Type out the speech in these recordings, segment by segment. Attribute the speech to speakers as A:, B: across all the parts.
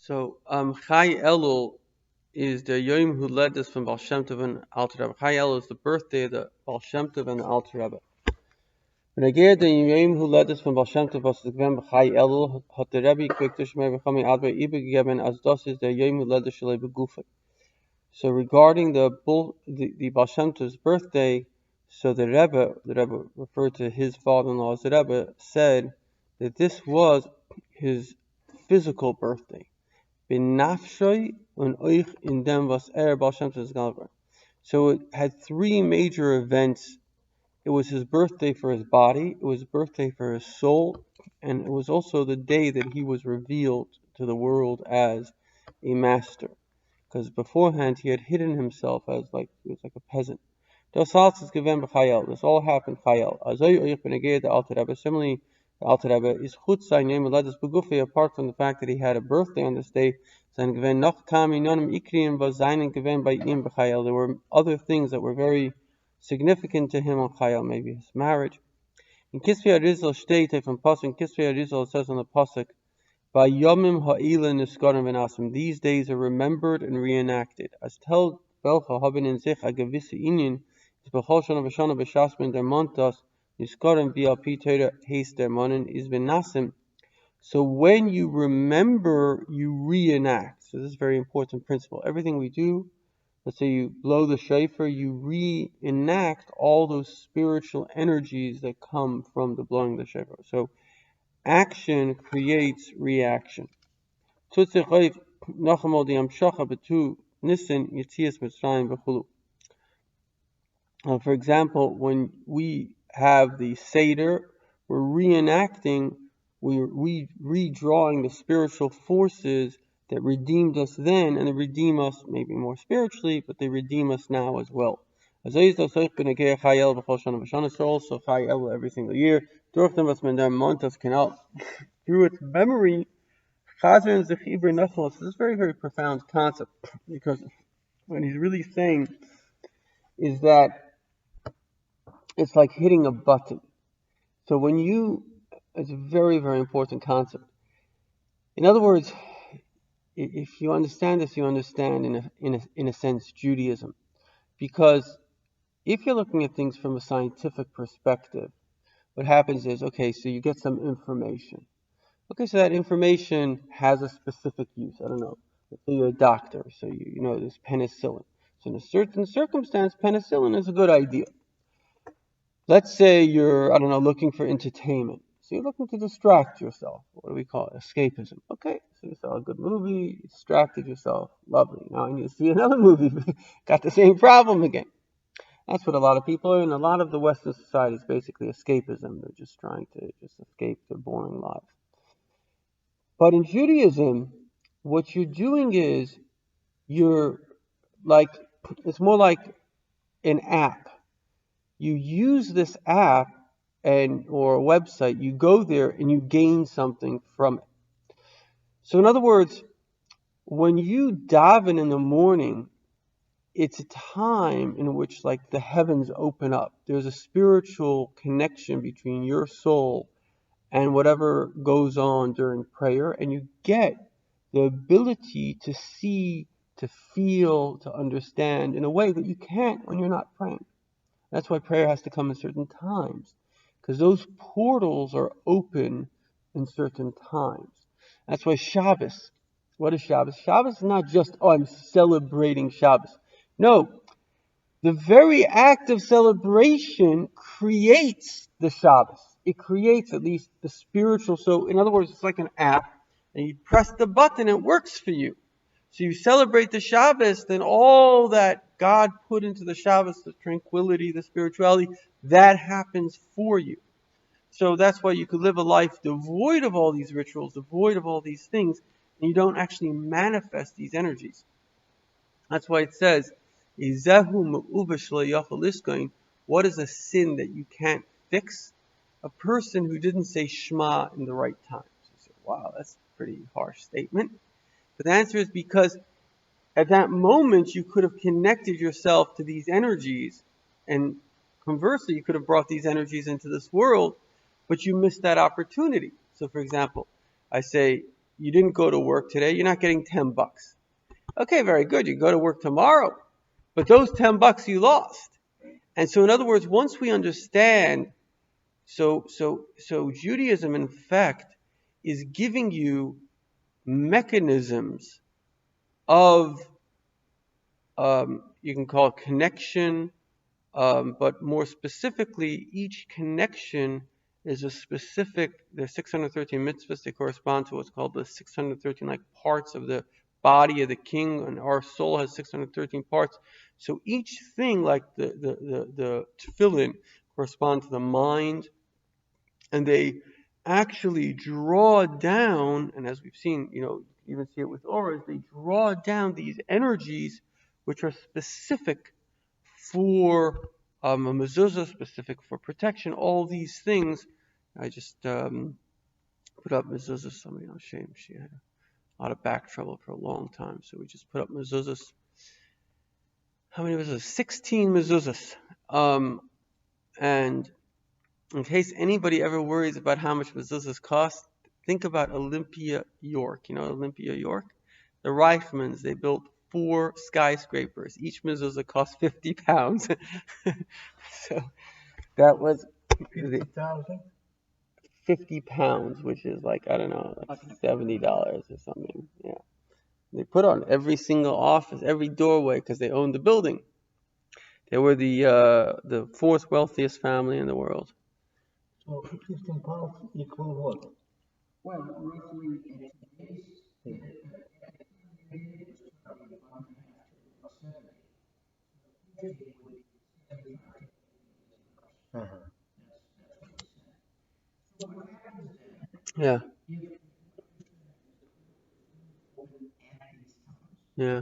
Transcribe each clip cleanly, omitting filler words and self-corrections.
A: Chai Elul is the Yom who led us from Baal Shem Tov and Alter Rebbe. Chai Elul is the birthday of the Baal Shem Tov and the Alter Rebbe. When I get the Yom who led us from Baal Shem Tov was the Gvem Chai Elul, hat the Rebbe quick to Shmei V'chami Advei Ibe gegeben as das is the Yom who led us Shalei Begufa. So regarding the Baal Shem Tov's birthday, so the Rebbe referred to his father-in-law as the Rebbe, said that this was his physical birthday. So it had three major events. It was his birthday for his body, it was his birthday for his soul, and it was also the day that he was revealed to the world as a master. Because beforehand he had hidden himself he was like a peasant. This all happened Chayel. Similarly, the Alter Rebbe is chutzai name ledus begufi. Apart from the fact that he had a birthday on this day, there were other things that were very significant to him on Chayel, maybe his marriage. In Kisvei Arizal Shtete from Pasuk, in Kisvei Arizal it says on the Pasuk, by Yomim Ha'ila Niskarim V'Nasim, these days are remembered and reenacted. As tell Belcha haben in sich a gewisse Inyan, is Bechol Shana V'Shana B'Shasmin der Montas, Niskarim V'Alpi Teira Heis der Monin is V'Nasim. So when you remember, you reenact. So this is a very important principle. Everything we do, let's say you blow the shofar, you reenact all those spiritual energies that come from the blowing the shofar. So action creates reaction. For example, when we have the Seder, we're reenacting, we're redrawing the spiritual forces that redeemed us then, and they redeem us maybe more spiritually, but they redeem us now as well. So also Chai Elul every single year. Through its memory, this is a very, very profound concept, because what he's really saying is that it's like hitting a button. So it's a very, very important concept. In other words, if you understand this, you understand in a sense Judaism, because if you're looking at things from a scientific perspective, what happens is, okay, so you get some information. Okay, so that information has a specific use. I don't know. Let's say you're a doctor, so you know there's penicillin. So in a certain circumstance, penicillin is a good idea. Let's say you're, I don't know, looking for entertainment. So you're looking to distract yourself. What do we call it? Escapism. Okay, so you saw a good movie, you distracted yourself. Lovely. Now I need to see another movie. Got the same problem again. That's what a lot of people are in. A lot of the Western society is basically escapism. They're just trying to escape their boring lives. But in Judaism, what you're doing is it's more like an app. You use this app or a website, you go there and you gain something from it. So in other words, when you daven in the morning, it's a time in which the heavens open up. There's a spiritual connection between your soul and whatever goes on during prayer, and you get the ability to see, to feel, to understand in a way that you can't when you're not praying. That's why prayer has to come at certain times, because those portals are open in certain times. That's why Shabbos. What is Shabbos? Shabbos is not just, I'm celebrating Shabbos. No, the very act of celebration creates the Shabbos. It creates at least the spiritual. So in other words, it's like an app, and you press the button, it works for you. So you celebrate the Shabbos, then all that God put into the Shabbos, the tranquility, the spirituality, that happens for you. So that's why you could live a life devoid of all these rituals, devoid of all these things, and you don't actually manifest these energies. That's why it says, what is a sin that you can't fix? A person who didn't say Shema in the right time. So you say, wow, that's a pretty harsh statement. But the answer is because at that moment you could have connected yourself to these energies, and conversely you could have brought these energies into this world, but you missed that opportunity. So for example, I say, you didn't go to work today, you're not getting $10. Okay, very good. You go to work tomorrow, but those $10 you lost. And so, in other words, once we understand, so Judaism, in fact, is giving you mechanisms of, you can call it connection, but more specifically, each connection is a specific, there's 613 mitzvahs, they correspond to what's called the 613 like parts of the body of the king, and our soul has 613 parts. So each thing, like the tefillin, correspond to the mind, and they actually draw down, and as we've seen, you even see it with auras, they draw down these energies which are specific for a mezuzah, specific for protection, all these things. I just put up mezuzahs. Somebody on shem, she had a lot of back trouble for a long time, so we just put up mezuzahs. How many mezuzahs? 16 mezuzahs. And in case anybody ever worries about how much mezuzahs cost, think about Olympia, York. You know Olympia, York? The Reichmans, they built 4 skyscrapers. Each mezuzah cost 50 pounds. So that was 50 pounds, which is like, I don't know, like $70 or something. Yeah. They put on every single office, every doorway, because they owned the building. They were the 4th wealthiest family in the world.
B: So 15 pounds equal what? Well, roughly
A: Yeah. Yeah.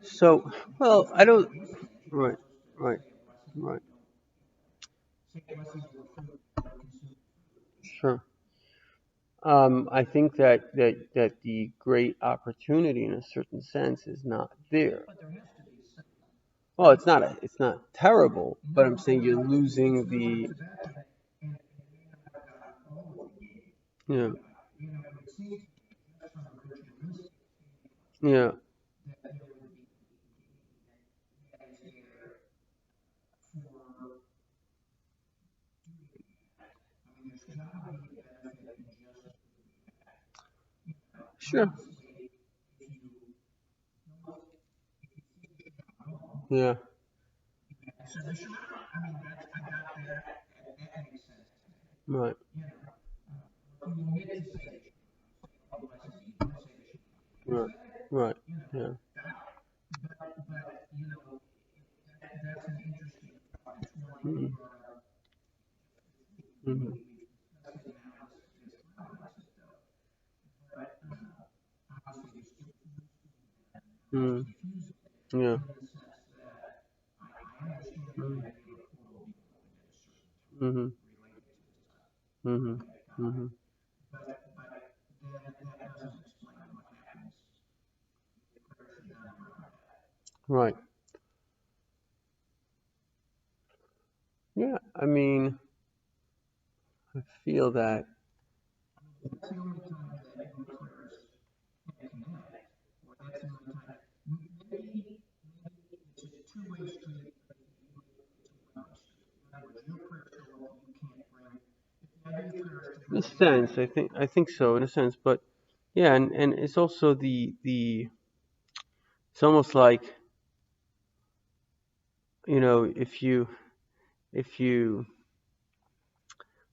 A: So, well, I don't. Right. Sure. I think that the great opportunity, in a certain sense, is not there. Well, it's not terrible, but I'm saying you're losing the. Yeah. Yeah. Sure. Yeah. Right. Right. Right. Yeah. Mm-hmm. Mm-hmm. Mm-hmm. Yeah. Mm-hmm. Mm-hmm. Mm-hmm. Right. Yeah. I mean, I feel that. In a sense, I think so, in a sense, but yeah, and it's also it's almost like, if you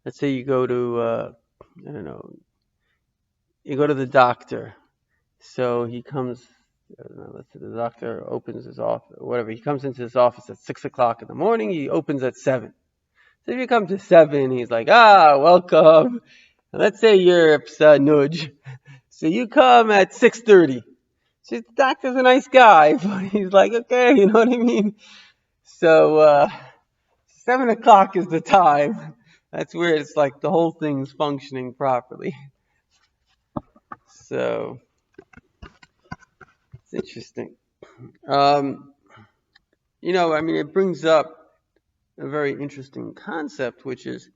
A: let's say you go to I don't know, you go to the doctor. So he comes, I don't know, let's say the doctor opens his office, or whatever. He comes into his office at 6 o'clock in the morning. He opens at 7. So if you come to 7, he's like, welcome. And let's say you're Nudge. So you come at 6:30. So the doctor's a nice guy, but he's like, okay, you know what I mean? So 7 o'clock is the time. That's where it's like the whole thing's functioning properly. So it's interesting. I mean, it brings up a very interesting concept, which is,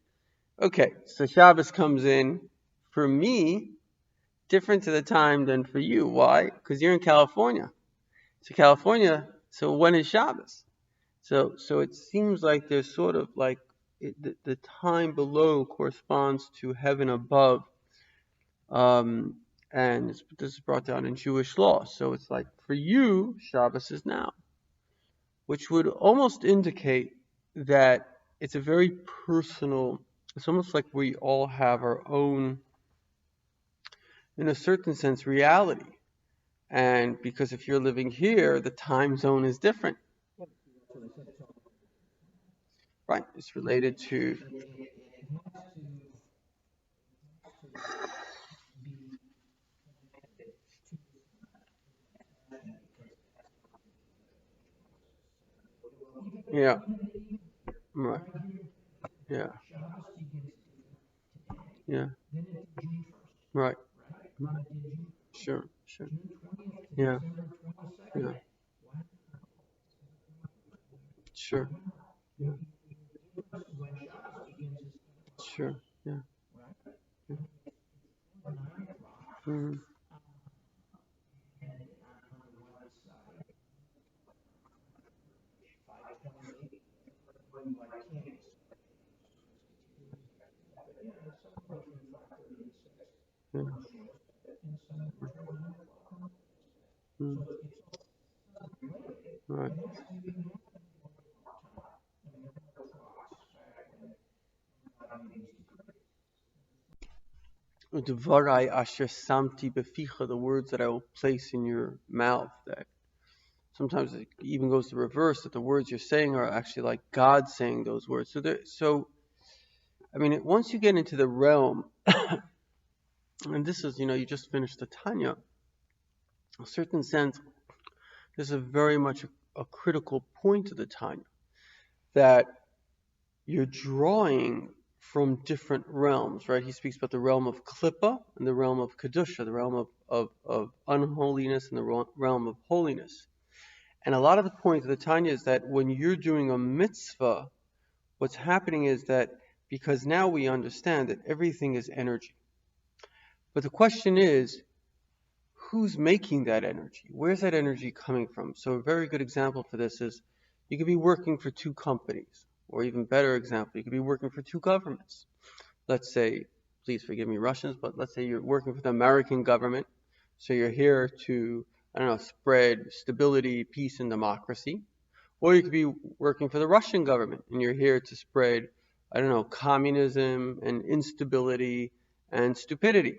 A: okay, so Shabbos comes in for me different to the time than for you. Why? Because you're in California. So when is Shabbos? So it seems like there's sort of like the time below corresponds to heaven above, and this is brought down in Jewish law. So it's like for you, Shabbos is now, which would almost indicate that it's a very personal. It's almost like we all have our own, in a certain sense, reality. And because if you're living here, the time zone is different. Right, it's related to, yeah, right, yeah, yeah, right, sure, yeah, yeah, sure, yeah, sure, yeah, mm, yeah, mm, right. Udvarai asher samti beficha, the words that I will place in your mouth. That sometimes it even goes the reverse, that the words you're saying are actually like God saying those words. So I mean, once you get into the realm, and this is, you just finished the Tanya, in a certain sense, this is very much a critical point of the Tanya, that you're drawing from different realms, right? He speaks about the realm of Klippa and the realm of Kedusha, the realm of unholiness and the realm of holiness. And a lot of the point of the Tanya is that when you're doing a mitzvah, what's happening is that because now we understand that everything is energy. But the question is, who's making that energy? Where's that energy coming from? So a very good example for this is you could be working for two companies, or even better example, you could be working for two governments. Let's say, please forgive me Russians, but let's say you're working for the American government. So you're here to, spread stability, peace, and democracy. Or you could be working for the Russian government and you're here to spread, communism and instability and stupidity.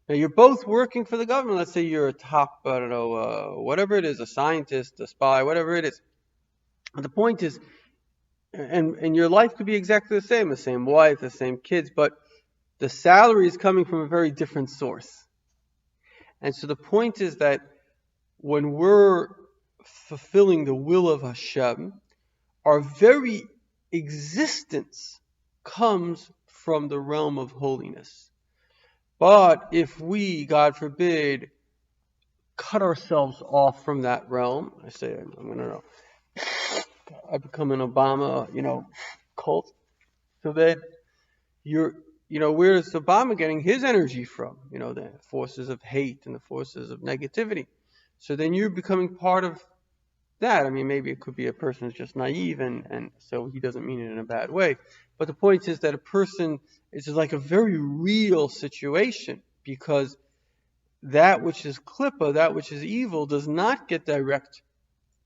A: Now you're both working for the government. Let's say you're a top, whatever it is, a scientist, a spy, whatever it is. But the point is, and your life could be exactly the same wife, the same kids, but the salary is coming from a very different source. And so the point is that when we're fulfilling the will of Hashem, our very existence comes from the realm of holiness. But if we, God forbid, cut ourselves off from that realm, I become an Obama, cult, so then where's Obama getting his energy from? The forces of hate and the forces of negativity. So then you're becoming part of that. I mean, maybe it could be a person who's just naive and so he doesn't mean it in a bad way. But the point is that a person is like a very real situation, because that which is klippa, that which is evil, does not get direct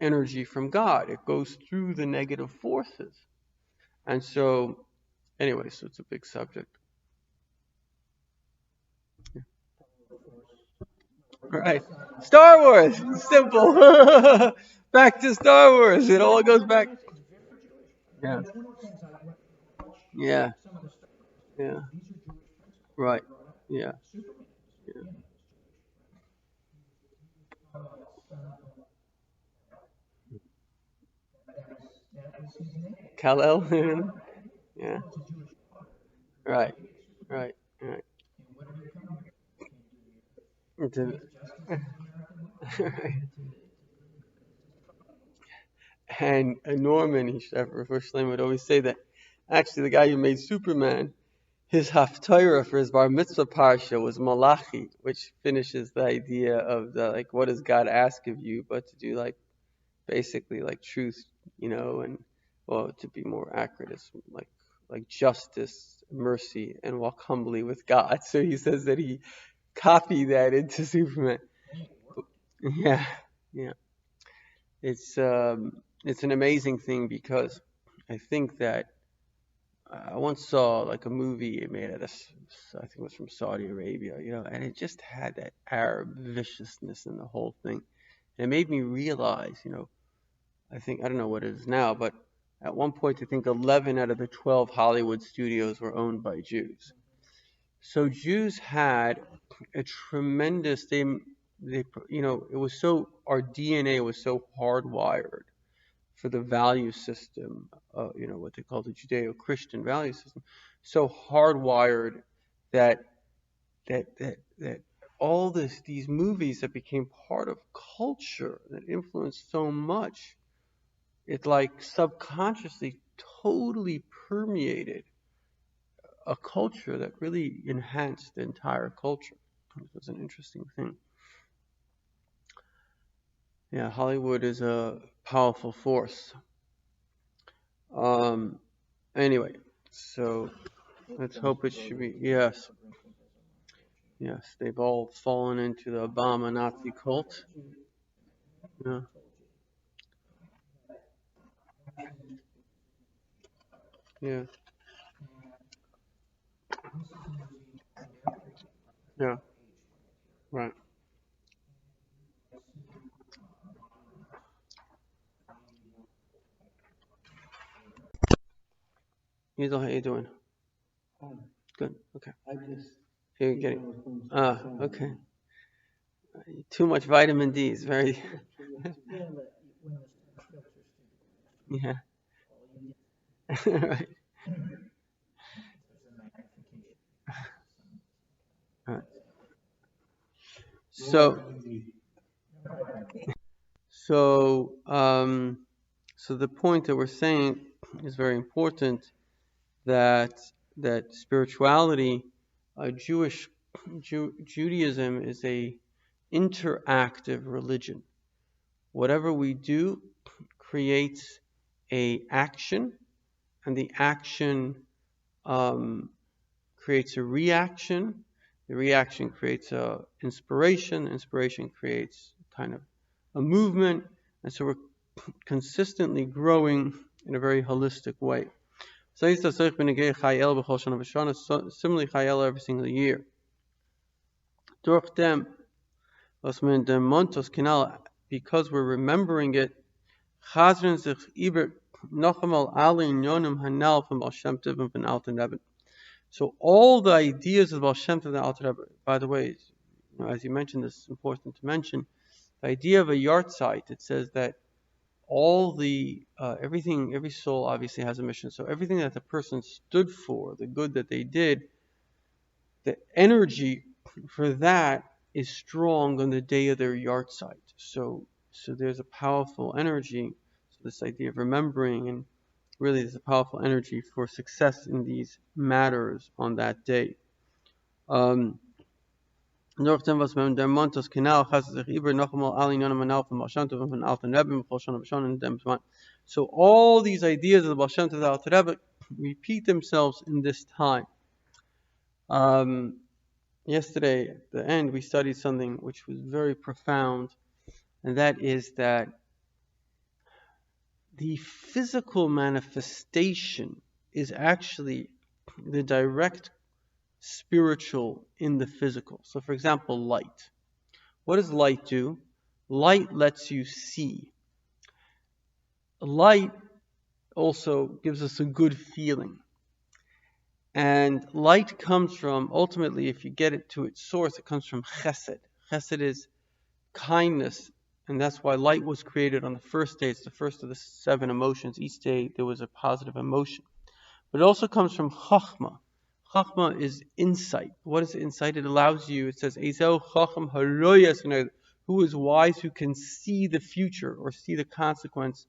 A: energy from God. It goes through the negative forces. And so, anyway, so it's a big subject. Yeah. Right. Star Wars! Simple! Back to Star Wars! It all goes back. Yeah. Yeah. Yeah. Right. Yeah. Yeah. Kal-El? Yeah. Right. Right. Right. Right. And Norman, Shlomo would always say that actually the guy who made Superman, his haftarah for his bar mitzvah parsha was Malachi, which finishes the idea of the like, what does God ask of you, but to do like basically like truth, and well, to be more accurate, it's like justice, mercy, and walk humbly with God. So he says that he copied that into Superman. Yeah, yeah. It's an amazing thing because I think that I once saw like a movie made out of, I think it was from Saudi Arabia, and it just had that Arab viciousness in the whole thing. And it made me realize, I don't know what it is now, but at one point I think 11 out of the 12 Hollywood studios were owned by Jews. So Jews had a tremendous, it was so, our DNA was so hardwired for the value system, what they call the Judeo-Christian value system, so hardwired that all these movies that became part of culture that influenced so much, it like subconsciously totally permeated a culture that really enhanced the entire culture. It was an interesting thing. Yeah, Hollywood is a powerful force. Anyway, so let's hope it should be, yes, they've all fallen into the Obama Nazi cult. Yeah. Yeah. Yeah. Right. How you doing? Good. Okay. You're getting. Okay. Too much vitamin D is very. Yeah. Right. Right. So the point that we're saying is very important, that spirituality, Judaism is a interactive religion. Whatever we do creates a action, and the action creates a reaction. The reaction creates a inspiration. Inspiration creates kind of a movement, and so we're consistently growing in a very holistic way. Similarly, Chai every single year. Durch dem, was wir in dem Montos Kanal, because we're remembering it, chazren sich über noch einmal alle Unionen Hanal from Baal Shem Tov and from Alten Rebbe. So all the ideas of Baal Shem Tov and Alten Rebbe, by the way, as you mentioned, this is important to mention, the idea of a yahrzeit, it says that all the everything, every soul obviously has a mission. So everything that the person stood for, the good that they did, the energy for that is strong on the day of their yahrzeit. So there's a powerful energy. So this idea of remembering, and really there's a powerful energy for success in these matters on that day. So all these ideas of the Baal Shem Tov and Alter Rebbe repeat themselves in this time. Yesterday at the end we studied something which was very profound, and that is that the physical manifestation is actually the direct spiritual in the physical. So for example, light. What does light do? Light lets you see. Light also gives us a good feeling. And light comes from, ultimately, if you get it to its source, it comes from chesed. Chesed is kindness, and that's why light was created on the first day. It's the first of the 7 emotions. Each day there was a positive emotion. But it also comes from chachma. Chachma is insight. What is insight? It allows you, it says, Ezel chacham haroyas, who is wise, who can see the future or see the consequence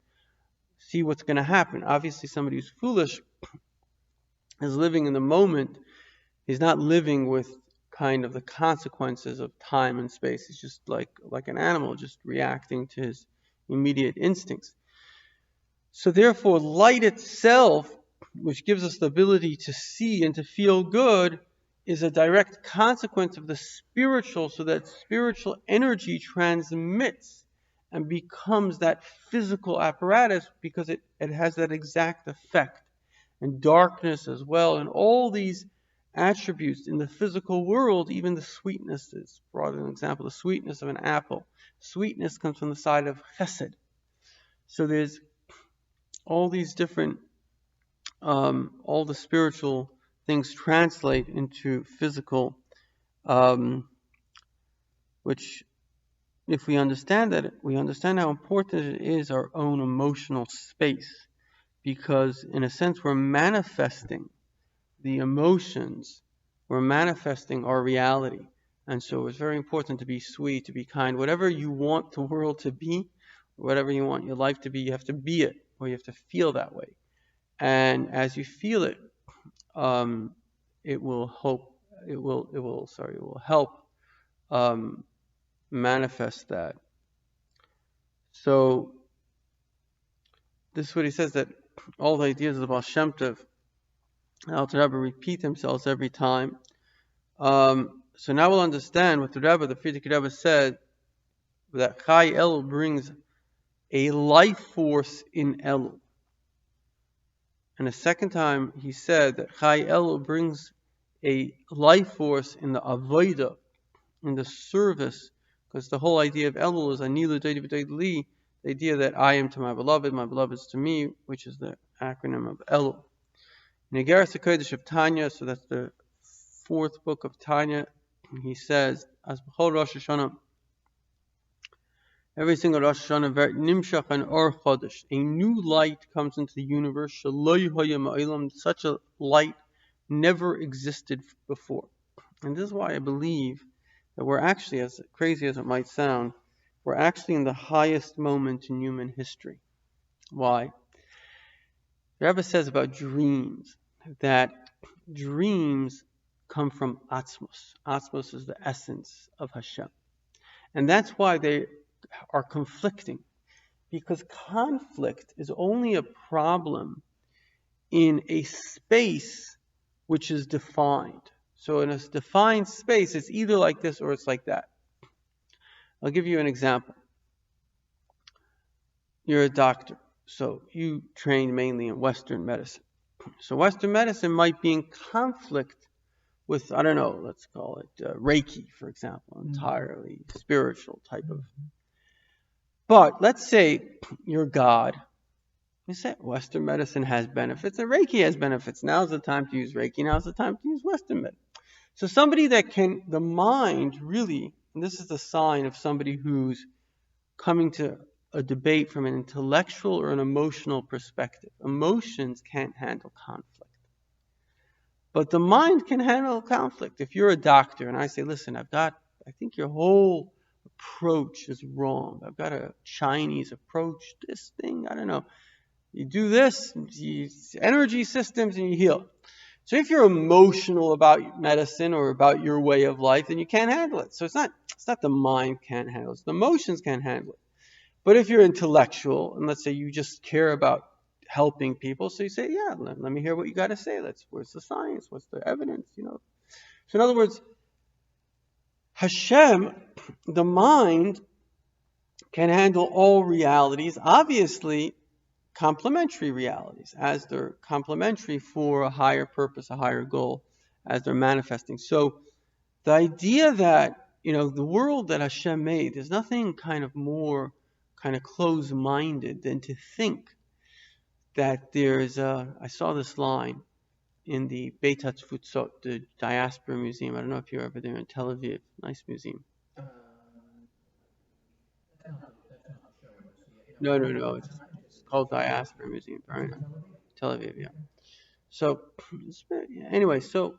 A: see what's going to happen. Obviously, somebody who's foolish is living in the moment. He's not living with kind of the consequences of time and space. He's just like an animal, just reacting to his immediate instincts. So therefore, light itself, which gives us the ability to see and to feel good, is a direct consequence of the spiritual, so that spiritual energy transmits and becomes that physical apparatus, because it has that exact effect. And darkness as well, and all these attributes in the physical world, even the sweetness is brought as an example, the sweetness of an apple. Sweetness comes from the side of chesed. So there's all these different, all the spiritual things translate into physical, which, if we understand that, we understand how important it is, our own emotional space, because in a sense we're manifesting the emotions, we're manifesting our reality. And so it's very important to be sweet, to be kind. Whatever you want the world to be, whatever you want your life to be, you have to be it, or you have to feel that way. And as you feel it, it will help manifest that. So this is what he says, that all the ideas of the Baal Shem Tov, Alter Rebbe, repeat themselves every time. So now we'll understand what the Frierdiker Rebbe said, that Chai Elul brings a life force in Elul. And the second time he said that Chai Elul brings a life force in the Avodah, in the service, because the whole idea of Elul is Anilu Deidi Li, the idea that I am to my beloved is to me, which is the acronym of Elul. In Igeres HaKodesh of Tanya, so that's the fourth book of Tanya, he says, as b'chol Rosh Hashanah, every single Rosh Hashanah, nimshach an or chodesh, a new light comes into the universe. Shaloi hoya ma'olam, such a light never existed before. And this is why I believe that we're actually, as crazy as it might sound, we're actually in the highest moment in human history. Why? The Rebbe says about dreams that dreams come from Atzmos. Atzmos is the essence of Hashem. And that's why they are conflicting. Because conflict is only a problem in a space which is defined. So in a defined space, it's either like this or it's like that. I'll give you an example. You're a doctor, so you trained mainly in Western medicine. So Western medicine might be in conflict with, I don't know, let's call it Reiki, for example, entirely spiritual type of. But let's say you're God. You say Western medicine has benefits and Reiki has benefits. Now's the time to use Reiki. Now's the time to use Western medicine. So somebody that can, the mind really, and this is a sign of somebody who's coming to a debate from an intellectual or an emotional perspective. Emotions can't handle conflict. But the mind can handle conflict. If you're a doctor and I say, listen, I think your whole approach is wrong. I've got a Chinese approach, this thing, I don't know. You do this, energy systems, and you heal. So if you're emotional about medicine or about your way of life, then you can't handle it. So it's not the mind can't handle it. It's the emotions can't handle it. But if you're intellectual, and let's say you just care about helping people, so you say, yeah, let me hear what you got to say. Where's the science? What's the evidence? So in other words, Hashem, the mind, can handle all realities, obviously complementary realities, as they're complementary for a higher purpose, a higher goal, as they're manifesting. So the idea that, the world that Hashem made, there's nothing kind of more kind of close-minded than to think that there's I saw this line in the Beit HaTfutzot, the Diaspora Museum. I don't know if you're ever there in Tel Aviv. Nice museum. No. It's called Diaspora Museum. Right? Tel Aviv, yeah. So, anyway, so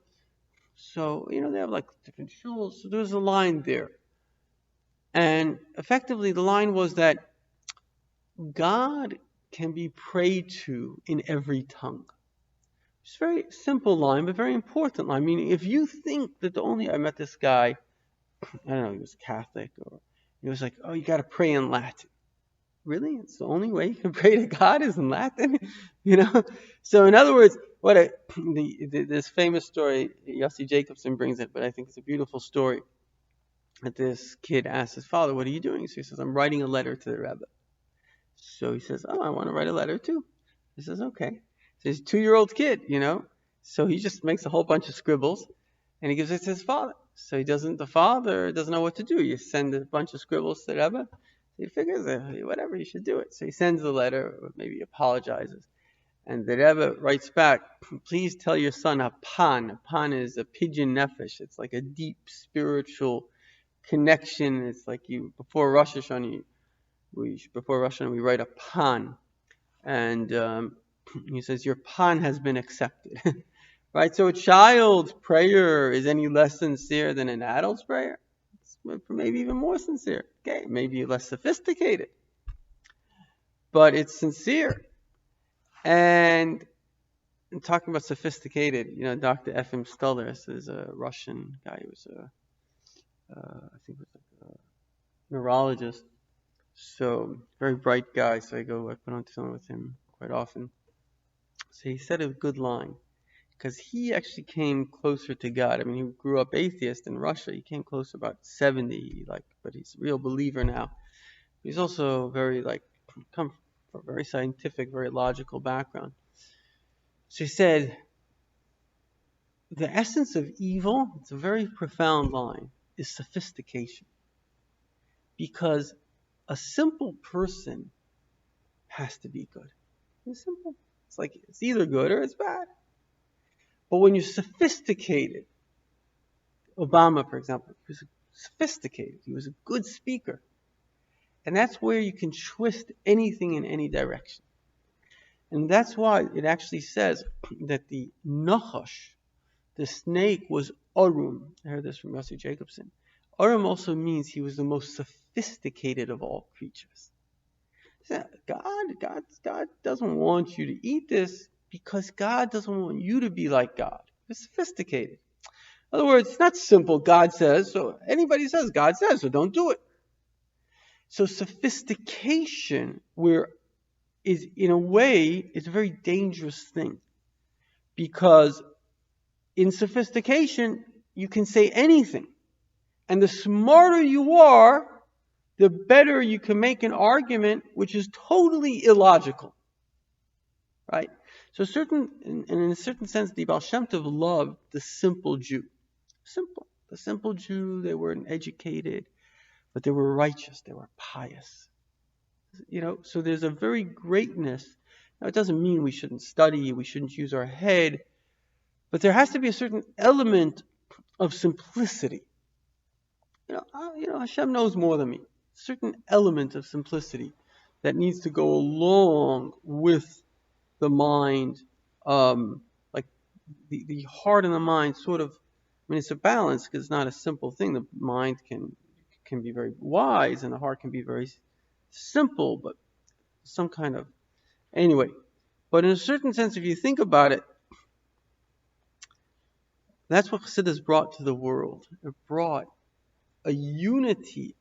A: they have like different shuls. So there's a line there. And effectively the line was that God can be prayed to in every tongue. It's a very simple line, but very important line. I mean, if you think that I met this guy, I don't know, he was Catholic, or he was like, oh, you got to pray in Latin. Really? It's the only way you can pray to God is in Latin? So in other words, this famous story, Yossi Jacobson brings it, but I think it's a beautiful story, that this kid asks his father, what are you doing? So he says, I'm writing a letter to the Rebbe. So he says, oh, I want to write a letter too. He says, okay. So he's a 2-year-old kid, So he just makes a whole bunch of scribbles, and he gives it to his father. So the father doesn't know what to do. You send a bunch of scribbles to the Rebbe. He figures, whatever, you should do it. So he sends the letter, or maybe apologizes. And the Rebbe writes back, please tell your son a pan. A pan is a pidyon nefesh. It's like a deep spiritual connection. It's like before Rosh Hashanah, we write a pan. And he says, your pan has been accepted. Right? So a child's prayer is any less sincere than an adult's prayer? It's maybe even more sincere. Okay, maybe less sophisticated. But it's sincere. And talking about sophisticated, Dr. Efim Stuller is a Russian guy. He was I think was like a neurologist. So very bright guy. So I put on time with him quite often. So he said a good line, because he actually came closer to God. I mean, he grew up atheist in Russia. He came close about 70, but he's a real believer now. He's also come from a very scientific, very logical background. So he said, the essence of evil, it's a very profound line, is sophistication. Because a simple person has to be good. It's simple. It's like it's either good or it's bad. But when you're sophisticated, Obama, for example, he was sophisticated. He was a good speaker. And that's where you can twist anything in any direction. And that's why it actually says that the Nachash, the snake, was Arum. I heard this from Yossi Jacobson. Arum also means he was the most sophisticated of all creatures. God doesn't want you to eat this because God doesn't want you to be like God. You're sophisticated. In other words, it's not simple. God says, so anybody says, God says, so don't do it. So sophistication, is in a way, it's a very dangerous thing. Because in sophistication, you can say anything. And the smarter you are, the better you can make an argument which is totally illogical. Right? So in a certain sense, the Baal Shem Tov loved the simple Jew. Simple. The simple Jew, they weren't educated, but they were righteous, they were pious. So there's a very greatness. Now, it doesn't mean we shouldn't study, we shouldn't use our head, but there has to be a certain element of simplicity. Hashem knows more than me. A certain element of simplicity that needs to go along with the mind, like the heart and the mind sort of, it's a balance because it's not a simple thing. The mind can be very wise and the heart can be very simple, but some kind of, anyway. But in a certain sense, if you think about it, that's what Chassidus brought to the world. It brought a unity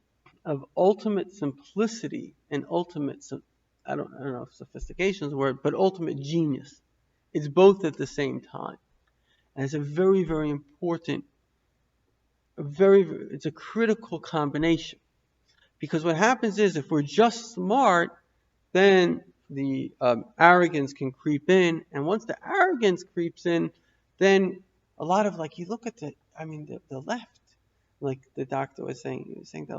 A: of ultimate simplicity and ultimate, I don't know if sophistication is the word, but ultimate genius. It's both at the same time. And it's a very, very important, it's a critical combination. Because what happens is, if we're just smart, then the arrogance can creep in. And once the arrogance creeps in, then a lot of, you look at the left, like the doctor was saying, he was saying that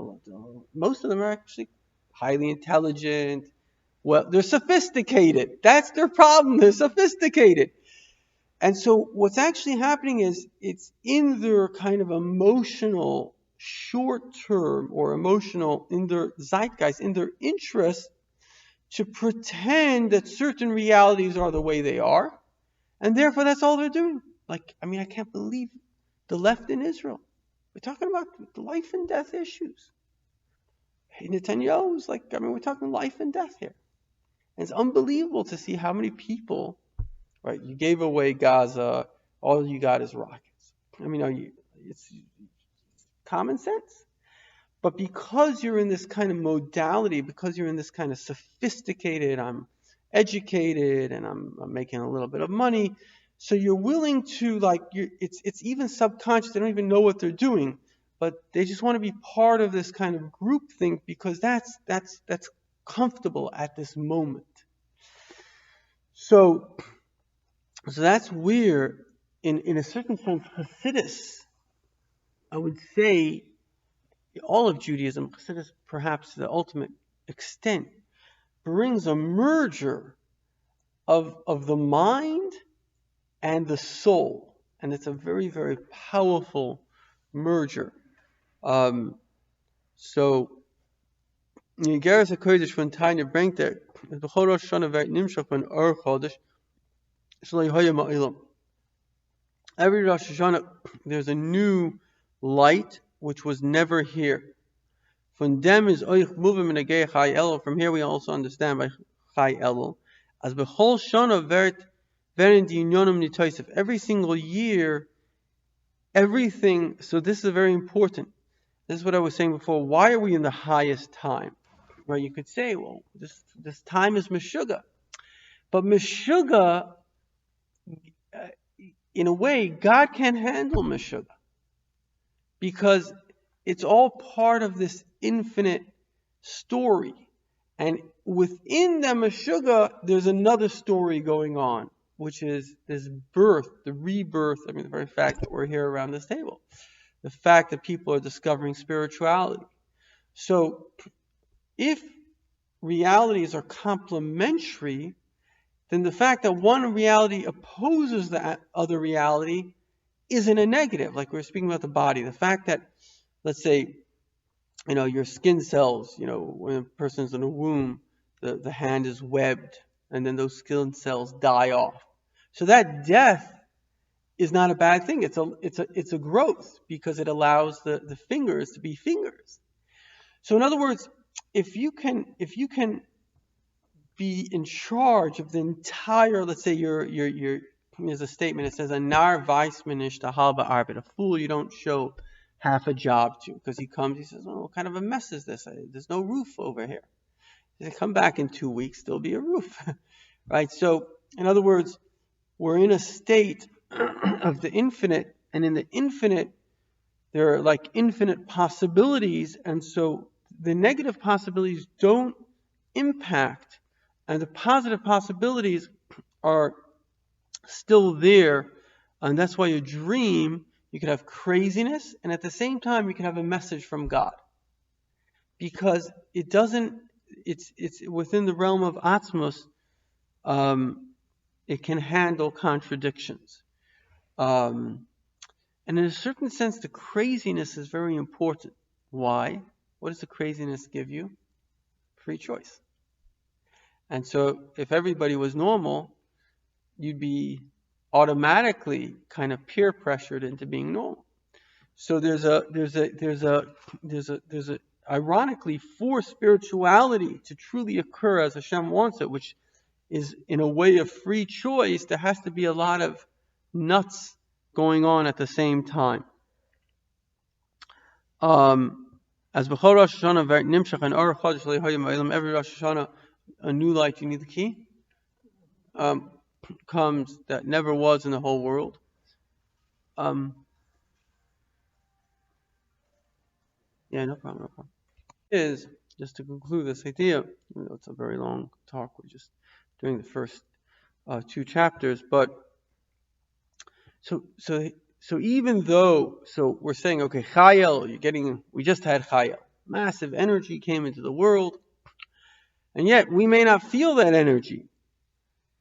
A: most of them are actually highly intelligent. Well, they're sophisticated. That's their problem. They're sophisticated. And so what's actually happening is it's in their kind of emotional, short-term or emotional, in their zeitgeist, in their interest, to pretend that certain realities are the way they are. And therefore, that's all they're doing. I can't believe the left in Israel. We're talking about life and death issues. Hey, Netanyahu's we're talking life and death here. And it's unbelievable to see how many people, right? You gave away Gaza, all you got is rockets. I mean, it's common sense. But because you're in this kind of modality, because you're in this kind of sophisticated, I'm educated and I'm making a little bit of money, so you're willing to, like, it's even subconscious. They don't even know what they're doing, but they just want to be part of this kind of group thing because that's comfortable at this moment. So that's where, in a certain sense, Hasidus, I would say, all of Judaism, Hasidus perhaps to the ultimate extent, brings a merger of the mind and the soul. And it's a very, very powerful merger. So, Yegeres HaKodesh von Tanya bringt er, es bechol Rosh Hashanah wird nimshach von Or Chodesh, Shloi Hoya Ma'ilam. Every Rosh Hashanah, there's a new light which was never here. From them is Oich Muvim in Chai Elul. From here we also understand by Chai Elul. As bechol Shana verin di'inyonim nitoisef. Every single year, everything. So this is very important. This is what I was saying before. Why are we in the highest time? Right? You could say, well, this time is Meshuggah. But Meshuggah, in a way, God can't handle Meshuggah. Because it's all part of this infinite story. And within the Meshuggah, there's another story going on, which is this birth, the rebirth. I mean, the very fact that we're here around this table. The fact that people are discovering spirituality. So, if realities are complementary, then the fact that one reality opposes the other reality isn't a negative. Like we were speaking about the body. The fact that, let's say, your skin cells, when a person's in a womb, the hand is webbed, and then those skin cells die off. So that death is not a bad thing. It's a growth because it allows the fingers to be fingers. So in other words, if you can be in charge of the entire, let's say there's a statement, it says, a nar weissman ish to halba arbeit, a fool you don't show half a job to, because he comes, he says, oh, what kind of a mess is this? There's no roof over here. He said, come back in 2 weeks, there'll be a roof. Right? So, in other words, we're in a state of the infinite, and in the infinite, there are like infinite possibilities, and so the negative possibilities don't impact, and the positive possibilities are still there, and that's why a dream, you can have craziness, and at the same time, you can have a message from God. Because it's within the realm of Atzmos, it can handle contradictions. And in a certain sense, the craziness is very important. Why? What does the craziness give you? Free choice. And so, if everybody was normal, you'd be automatically kind of peer pressured into being normal. So there's a ironically, for spirituality to truly occur as Hashem wants it, which is in a way of free choice, there has to be a lot of nuts going on at the same time. As b'chol Rosh Hashanah v'ert nimshach and Or Chodesh le'hoyim ha'olam, every Rosh Hashanah, a new light, you need the key, comes that never was in the whole world. Yeah, no problem. Is, just to conclude this idea, even though it's a very long talk, we're just doing the first 2 chapters, but so even though, so we're saying, okay, Chai Elul, we just had Chai Elul. Massive energy came into the world, and yet we may not feel that energy,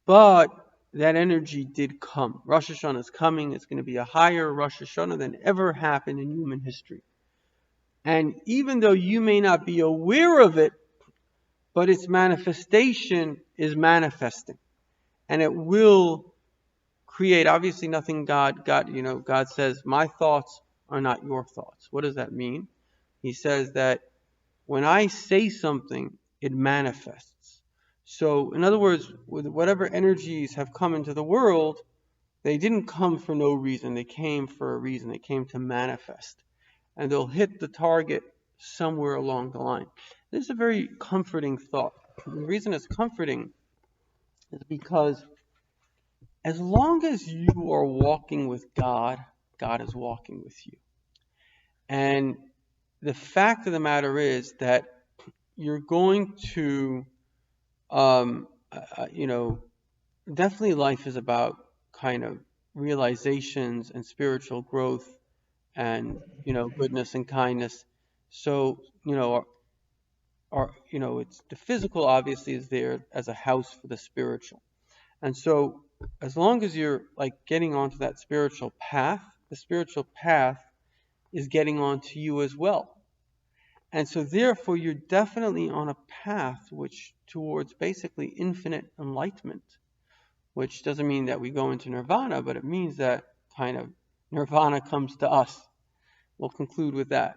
A: but that energy did come. Rosh Hashanah is coming. It's going to be a higher Rosh Hashanah than ever happened in human history. And even though you may not be aware of it, but its manifestation is manifesting. And it will create, obviously nothing God says, my thoughts are not your thoughts. What does that mean? He says that when I say something, it manifests. So, in other words, with whatever energies have come into the world, they didn't come for no reason. They came for a reason. They came to manifest. And they'll hit the target somewhere along the line. This is a very comforting thought. The reason it's comforting is because as long as you are walking with God, God is walking with you. And the fact of the matter is that you're going to, definitely life is about kind of realizations and spiritual growth and, goodness and kindness. So, it's the physical obviously is there as a house for the spiritual. And so as long as you're like getting onto that spiritual path, the spiritual path is getting onto you as well. And so therefore you're definitely on a path which towards basically infinite enlightenment, which doesn't mean that we go into nirvana, but it means that kind of nirvana comes to us. We'll conclude with that.